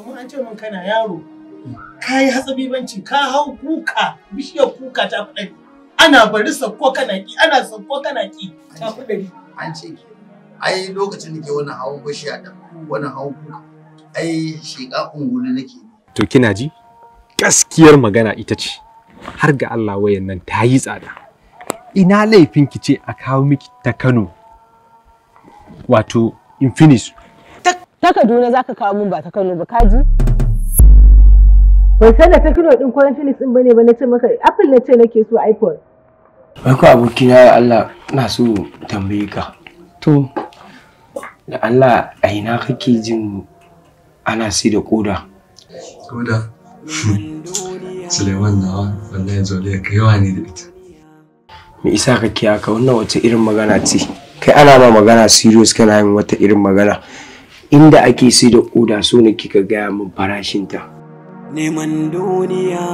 Kuma an ce min kana yaro, ka yi hatsabibanci, ka hau kuka, bishiyar kuka ta fi ɗari. Ana bari sakko kana ki, ana sakko kana ki, ta fi ɗari. An ce ki, ai lokacin da ke wannan hawan bishiya da wannan hawan kuka, ai shiƙa ungulu nake. To kina ji? Gaskiyar magana ita ce, har ga Allah wayan nan ta yi tsada. Ina laifin ki ce a kawo miki ta Kano, wato Infinix. Ta Kaduna za ka kawo mun ba ta Kano ba kaji? Bai san da ta Kano din ko Infinix din bane ba na ce maka Apple na ce nake so iPhone. Wai ko abokina ya Allah na so tambaye ka. To da Allah a ina kake jin ana si da koda? Koda? Suleiman nawa wallahi zoliya kai yawa ne da ita. Me isa kake haka wannan wace irin magana ce? Kai ana ma magana serious kana yin wata irin magana. Inda ake si da koda so ne kika gaya min farashinta. Neman duniya